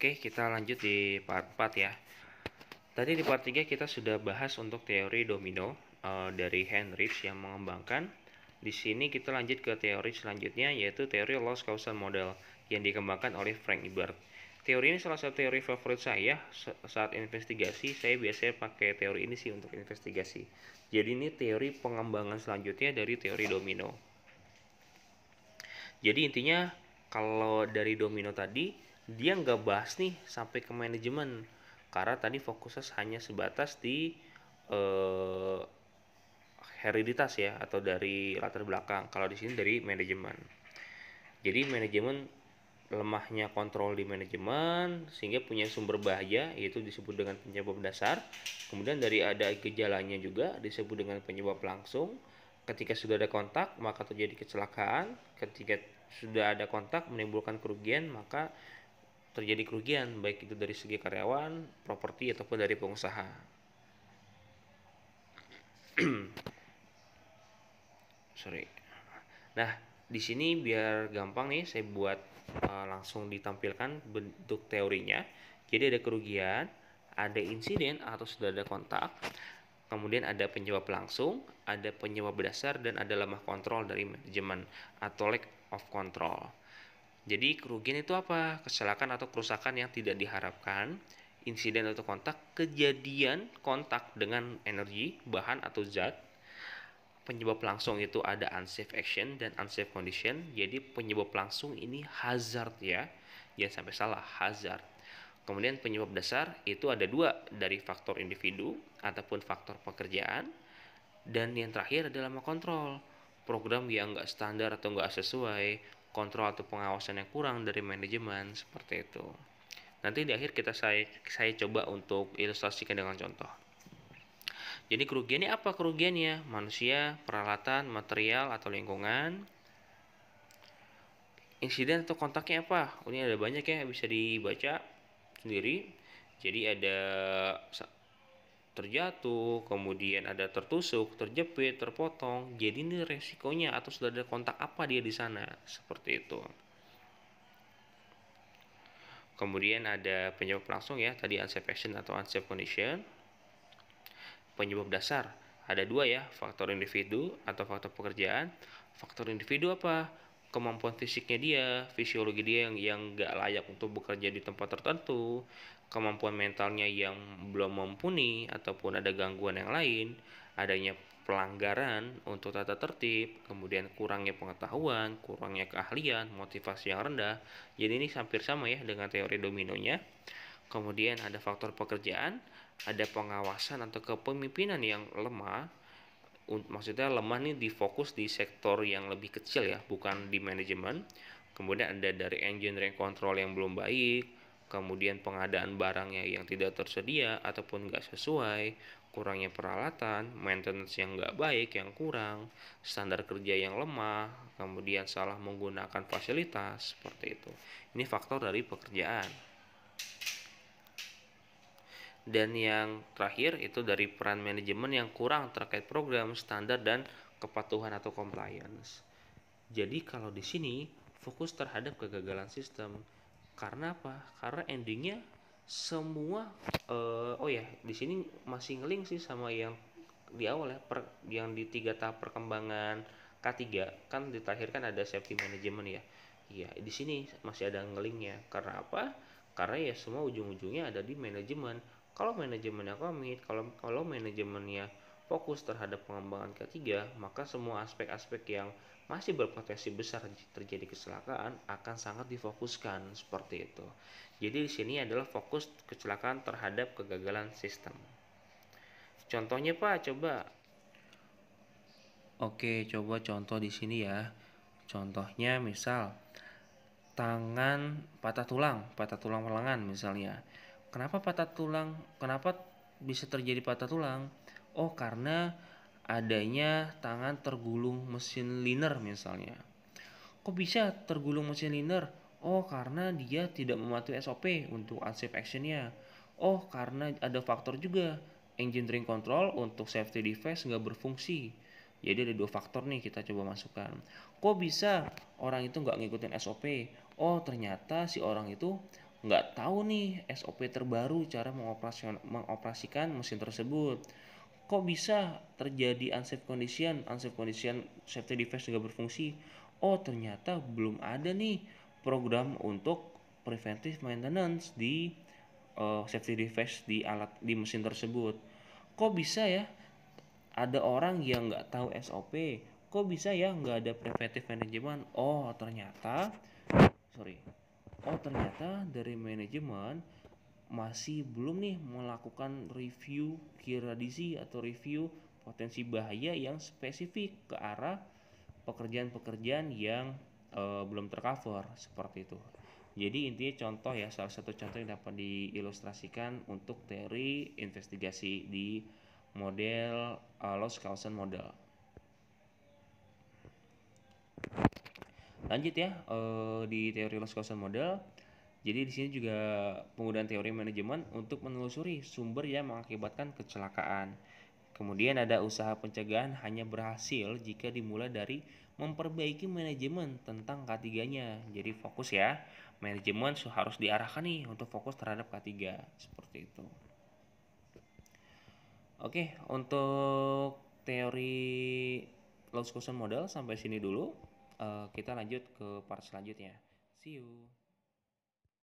Oke, kita lanjut di part 4 ya. Tadi di part 3 kita sudah bahas untuk teori domino dari Heinrich yang mengembangkan. Di sini kita lanjut ke teori selanjutnya, yaitu teori loss causal model yang dikembangkan oleh Frank Ibert. Teori ini salah satu teori favorit saya saat investigasi. Saya biasanya pakai teori ini sih untuk investigasi. Jadi ini teori pengembangan selanjutnya dari teori domino. Jadi intinya kalau dari domino tadi dia nggak bahas nih sampai ke manajemen, karena tadi fokusnya hanya sebatas di hereditas ya, atau dari latar belakang. Kalau di sini dari manajemen. Jadi manajemen, lemahnya kontrol di manajemen sehingga punya sumber bahaya, yaitu disebut dengan penyebab dasar. Kemudian dari ada gejalanya juga disebut dengan penyebab langsung. Ketika sudah ada kontak maka terjadi kecelakaan. Ketika sudah ada kontak menimbulkan kerugian, maka terjadi kerugian baik itu dari segi karyawan, properti ataupun dari pengusaha. Sorry. Nah, di sini biar gampang nih saya buat langsung ditampilkan bentuk teorinya. Jadi ada kerugian, ada insiden atau sudah ada kontak, kemudian ada penyebab langsung, ada penyebab dasar, dan ada lemah kontrol dari manajemen atau lack of control. Jadi kerugian itu apa? Kecelakaan atau kerusakan yang tidak diharapkan, insiden atau kontak, kejadian kontak dengan energi, bahan atau zat. Penyebab langsung itu ada unsafe action dan unsafe condition. Jadi penyebab langsung ini hazard ya, jangan sampai salah, hazard. Kemudian penyebab dasar itu ada dua, dari faktor individu ataupun faktor pekerjaan. Dan yang terakhir adalah kontrol, program yang nggak standar atau nggak sesuai, kontrol atau pengawasan yang kurang dari manajemen, seperti itu. Nanti di akhir saya coba untuk ilustrasikan dengan contoh. Jadi kerugiannya apa? Kerugiannya manusia, peralatan, material atau lingkungan. Insiden atau kontaknya apa? Ini ada banyak ya, bisa dibaca sendiri. Jadi ada terjatuh, kemudian ada tertusuk, terjepit, terpotong. Jadi ini resikonya atau sudah ada kontak apa dia di sana, seperti itu. Kemudian ada penyebab langsung ya, tadi unsafe action atau unsafe condition. Penyebab dasar ada dua ya, faktor individu atau faktor pekerjaan. Faktor individu apa? Kemampuan fisiknya dia, fisiologi dia yang nggak layak untuk bekerja di tempat tertentu, kemampuan mentalnya yang belum mumpuni ataupun ada gangguan yang lain, adanya pelanggaran untuk tata tertib, kemudian kurangnya pengetahuan, kurangnya keahlian, motivasi yang rendah. Jadi ini hampir sama ya dengan teori dominonya. Kemudian ada faktor pekerjaan, ada pengawasan atau kepemimpinan yang lemah. Maksudnya lemah nih difokus di sektor yang lebih kecil ya, bukan di manajemen. Kemudian ada dari engineering control yang belum baik, kemudian pengadaan barangnya yang tidak tersedia ataupun nggak sesuai, kurangnya peralatan, maintenance yang nggak baik, yang kurang, standar kerja yang lemah, kemudian salah menggunakan fasilitas, seperti itu. Ini faktor dari pekerjaan. Dan yang terakhir itu dari peran manajemen yang kurang terkait program, standar, dan kepatuhan atau compliance. Jadi kalau di sini fokus terhadap kegagalan sistem. Karena apa? Karena endingnya semua oh ya, di sini masih ngeling sih sama yang di awal ya, yang di 3 tahap perkembangan K3 kan diterakhir kan ada safety management ya. Iya, di sini masih ada ngelingnya. Karena apa? Karena ya semua ujung-ujungnya ada di manajemen. Kalau manajemennya komit, kalau manajemennya fokus terhadap pengembangan ketiga, maka semua aspek-aspek yang masih berpotensi besar terjadi kecelakaan akan sangat difokuskan, seperti itu. Jadi di sini adalah fokus kecelakaan terhadap kegagalan sistem. Contohnya Pak, coba. Oke, coba contoh di sini ya. Contohnya misal tangan patah tulang lengan misalnya. Kenapa patah tulang? Kenapa bisa terjadi patah tulang? Oh, karena adanya tangan tergulung mesin liner misalnya. Kok bisa tergulung mesin liner? Oh, karena dia tidak mematuhi SOP untuk unsafe actionnya. Oh, karena ada faktor juga, engine ring control untuk safety device nggak berfungsi. Jadi ada dua faktor nih kita coba masukkan. Kok bisa orang itu nggak ngikutin SOP? Oh, ternyata si orang itu nggak tahu nih SOP terbaru cara mengoperasikan mesin tersebut. Kok bisa terjadi unsafe condition safety device nggak berfungsi? Oh, ternyata belum ada nih program untuk preventive maintenance di safety device di alat di mesin tersebut. Kok bisa ya ada orang yang nggak tahu SOP? Kok bisa ya nggak ada preventive management? Sorry. Oh, ternyata dari manajemen masih belum nih melakukan review kiradisi atau review potensi bahaya yang spesifik ke arah pekerjaan-pekerjaan yang belum tercover seperti itu. Jadi intinya contoh ya, salah satu contoh yang dapat diilustrasikan untuk teori investigasi di model loss causation model. Lanjut ya di teori loss causation model. Jadi di sini juga penggunaan teori manajemen untuk menelusuri sumber yang mengakibatkan kecelakaan. Kemudian ada usaha pencegahan hanya berhasil jika dimulai dari memperbaiki manajemen tentang K3-nya. Jadi fokus ya, manajemen harus diarahkan nih untuk fokus terhadap K3, seperti itu. Oke, untuk teori loss causation model sampai sini dulu. Kita lanjut ke part selanjutnya. See you.